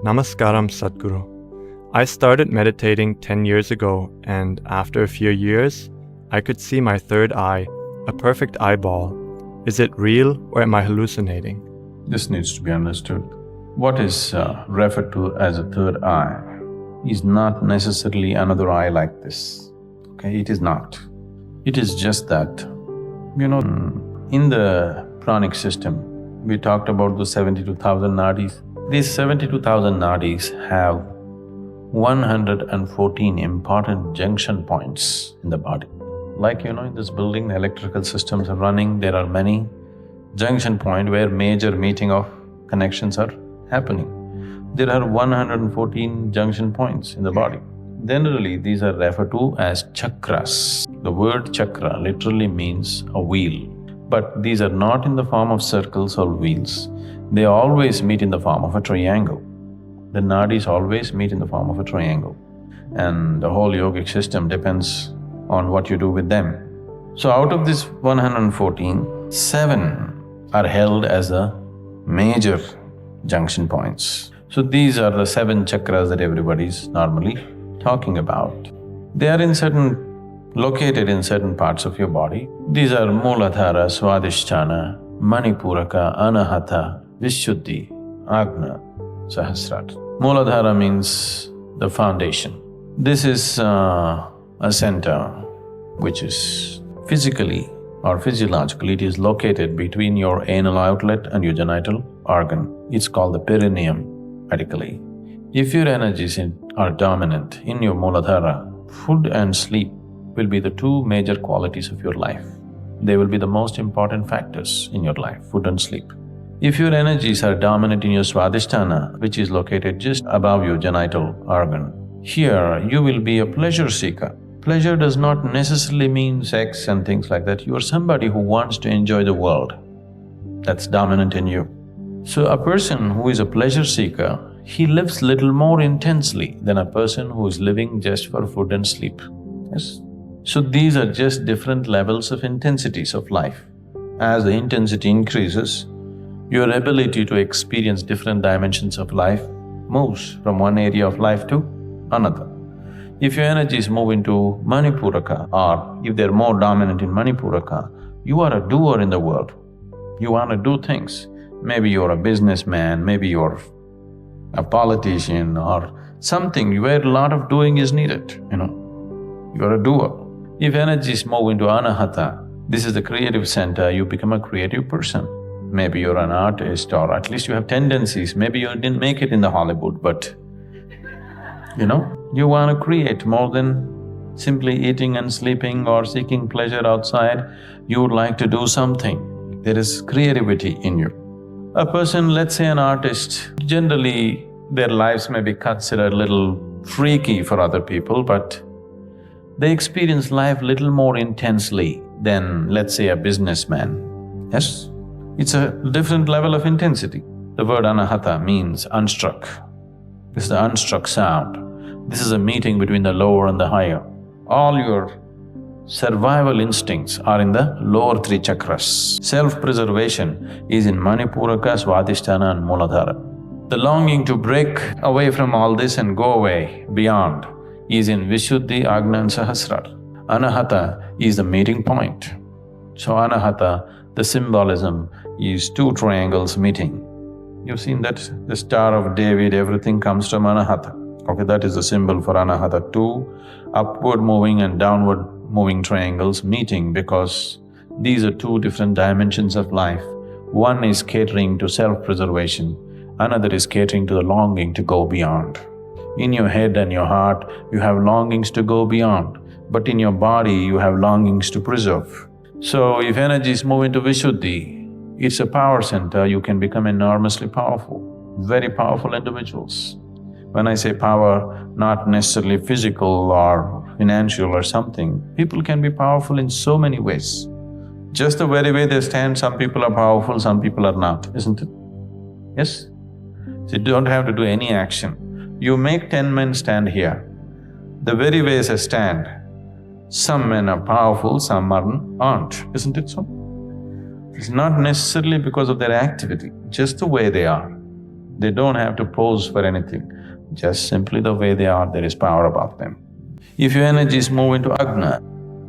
Namaskaram, Sadhguru. I started meditating 10 years ago, and after a few years, I could see my third eye, a perfect eyeball. Is it real or am I hallucinating? This needs to be understood. What is referred to as a third eye is not necessarily another eye like this, okay? It is not. It is just that, in the pranic system, we talked about the 72,000 nadis. These 72,000 nadis have 114 important junction points in the body. Like in this building, the electrical systems are running, there are many junction points where major meeting of connections are happening. There are 114 junction points in the body. Generally, these are referred to as chakras. The word chakra literally means a wheel, but these are not in the form of circles or wheels. They always meet in the form of a triangle. The nadis always meet in the form of a triangle, and the whole yogic system depends on what you do with them. So out of this 114, 7 are held as the major junction points. So these are the 7 chakras that everybody's normally talking about. They are located in certain parts of your body. These are Mooladhara, Swadhisthana, Manipuraka, Anahata, Vishuddhi, Agna, Sahasrara. Mooladhara means the foundation. This is a center which is physically or physiologically, it is located between your anal outlet and your genital organ. It's called the perineum medically. If your energies are dominant in your Mooladhara, food and sleep will be the 2 major qualities of your life. They will be the most important factors in your life, food and sleep. If your energies are dominant in your Swadhisthana, which is located just above your genital organ, here you will be a pleasure seeker. Pleasure does not necessarily mean sex and things like that. You are somebody who wants to enjoy the world. That's dominant in you. So a person who is a pleasure seeker, he lives little more intensely than a person who is living just for food and sleep. Yes? So these are just different levels of intensities of life. As the intensity increases, your ability to experience different dimensions of life moves from one area of life to another. If your energies move into Manipuraka, or if they're more dominant in Manipuraka, you are a doer in the world. You want to do things. Maybe you're a businessman, maybe you're a politician or something where a lot of doing is needed, You're a doer. If energies move into Anahata, this is the creative center, you become a creative person. Maybe you're an artist or at least you have tendencies, maybe you didn't make it in the Hollywood, but you want to create more than simply eating and sleeping or seeking pleasure outside, you would like to do something. There is creativity in you. A person, let's say an artist, generally their lives may be considered a little freaky for other people, but they experience life little more intensely than, let's say, a businessman. Yes? It's a different level of intensity. The word anahata means unstruck. This is the unstruck sound. This is a meeting between the lower and the higher. All your survival instincts are in the lower 3 chakras. Self-preservation is in Manipuraka, Swadhisthana and Mooladhara. The longing to break away from all this and go away beyond is in Vishuddhi, Agna and Sahasrara. Anahata is the meeting point. So Anahata, the symbolism is 2 triangles meeting. You've seen that the Star of David, everything comes from Anahata. Okay, that is the symbol for Anahata, 2 upward moving and downward moving triangles meeting because these are 2 different dimensions of life. One is catering to self-preservation, another is catering to the longing to go beyond. In your head and your heart, you have longings to go beyond, but in your body, you have longings to preserve. So if energies move into Vishuddhi, it's a power center, you can become enormously powerful, very powerful individuals. When I say power, not necessarily physical or financial or something, people can be powerful in so many ways. Just the very way they stand, some people are powerful, some people are not, isn't it? Yes? So you don't have to do any action. You make 10 men stand here, the very way they stand, some men are powerful, some aren't, isn't it so? It's not necessarily because of their activity, just the way they are. They don't have to pose for anything. Just simply the way they are, there is power about them. If your energies move into Agna,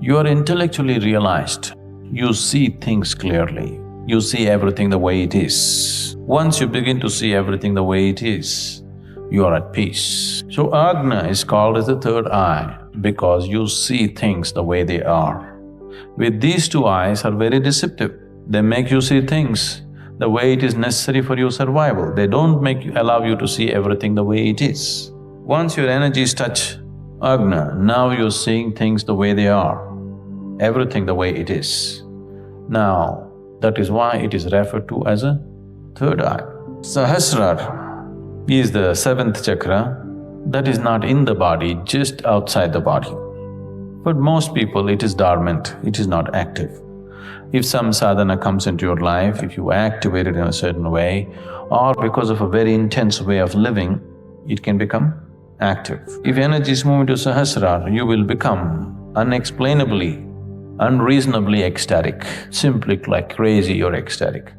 you are intellectually realized. You see things clearly. You see everything the way it is. Once you begin to see everything the way it is, you are at peace. So Agna is called as the third eye because you see things the way they are. With these two eyes are very deceptive. They make you see things the way it is necessary for your survival. They don't allow you to see everything the way it is. Once your energies touch Agna, now you're seeing things the way they are, everything the way it is. Now, that is why it is referred to as a third eye. Sahasrara is the seventh chakra that is not in the body, just outside the body. For most people, it is dormant, it is not active. If some sadhana comes into your life, if you activate it in a certain way, or because of a very intense way of living, it can become active. If energies move into Sahasrara, you will become unexplainably, unreasonably ecstatic, simply like crazy you're ecstatic.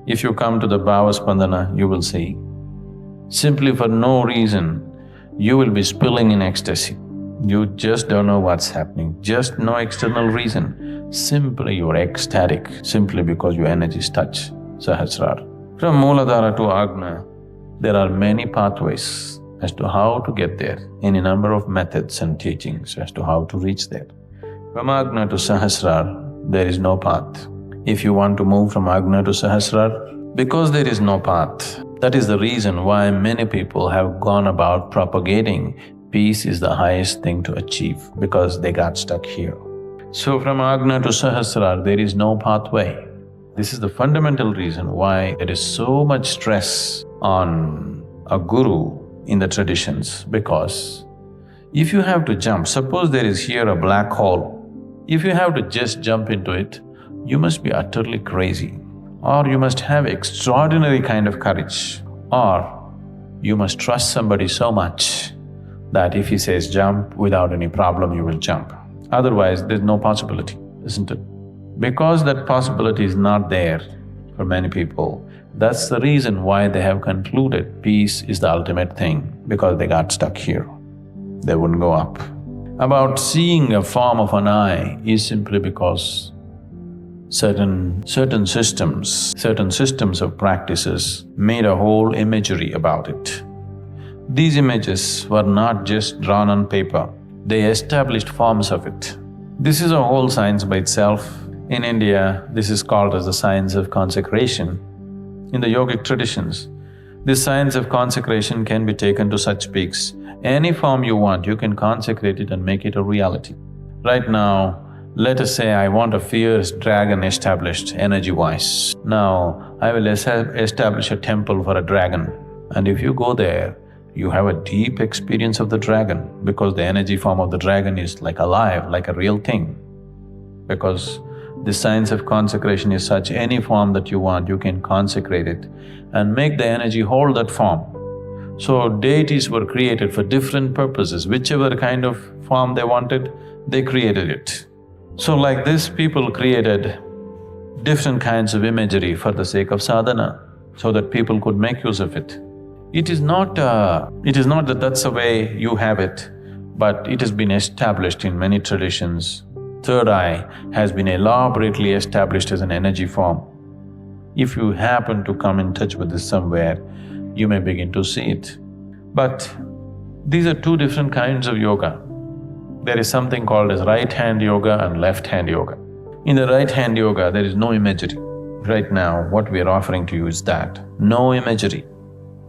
If you come to the Bhava Spandana, you will see, simply for no reason, you will be spilling in ecstasy. You just don't know what's happening, just no external reason. Simply you're ecstatic, simply because your energies touch Sahasrara. From Mooladhara to Agna, there are many pathways as to how to get there, any number of methods and teachings as to how to reach there. From Agna to Sahasrara, there is no path. If you want to move from Agna to Sahasrara, because there is no path, that is the reason why many people have gone about propagating peace is the highest thing to achieve, because they got stuck here. So from Agna to Sahasrara, there is no pathway. This is the fundamental reason why there is so much stress on a guru in the traditions, because if you have to jump, suppose there is here a black hole, if you have to just jump into it, you must be utterly crazy, or you must have extraordinary kind of courage, or you must trust somebody so much that if he says jump, without any problem you will jump. Otherwise, there's no possibility, isn't it? Because that possibility is not there for many people, that's the reason why they have concluded peace is the ultimate thing, because they got stuck here. They wouldn't go up. About seeing a form of an eye is simply because certain systems of practices made a whole imagery about it. These images were not just drawn on paper, they established forms of it. This is a whole science by itself. In India, this is called as the science of consecration. In the yogic traditions, this science of consecration can be taken to such peaks. Any form you want, you can consecrate it and make it a reality. Right now, let us say I want a fierce dragon established energy-wise. Now, I will establish a temple for a dragon, and if you go there, you have a deep experience of the dragon, because the energy form of the dragon is like alive, like a real thing. Because the science of consecration is such, any form that you want, you can consecrate it and make the energy hold that form. So deities were created for different purposes, whichever kind of form they wanted, they created it. So like this, people created different kinds of imagery for the sake of sadhana, so that people could make use of it. It is not that that's the way you have it, but it has been established in many traditions. Third eye has been elaborately established as an energy form. If you happen to come in touch with this somewhere, you may begin to see it. But these are two different kinds of yoga. There is something called as right-hand yoga and left-hand yoga. In the right-hand yoga, there is no imagery. Right now, what we are offering to you is that, no imagery.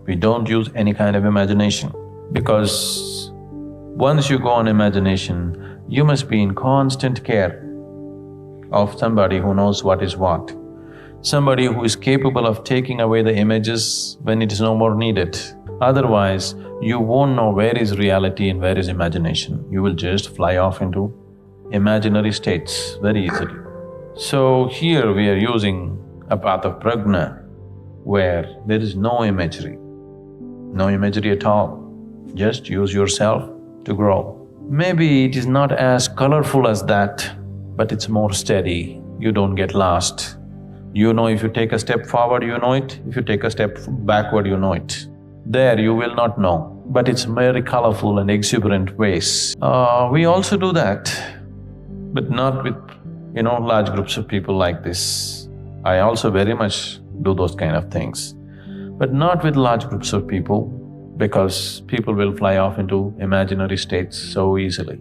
We don't use any kind of imagination, because once you go on imagination, you must be in constant care of somebody who knows what is what, somebody who is capable of taking away the images when it is no more needed. Otherwise, you won't know where is reality and where is imagination. You will just fly off into imaginary states very easily. So here we are using a path of prajna where there is no imagery at all. Just use yourself to grow. Maybe it is not as colorful as that, but it's more steady, you don't get lost. You know, if you take a step forward, you know it. If you take a step backward, you know it. There, you will not know, but it's very colorful and exuberant ways. We also do that, but not with, large groups of people like this. I also very much do those kind of things, but not with large groups of people, because people will fly off into imaginary states so easily.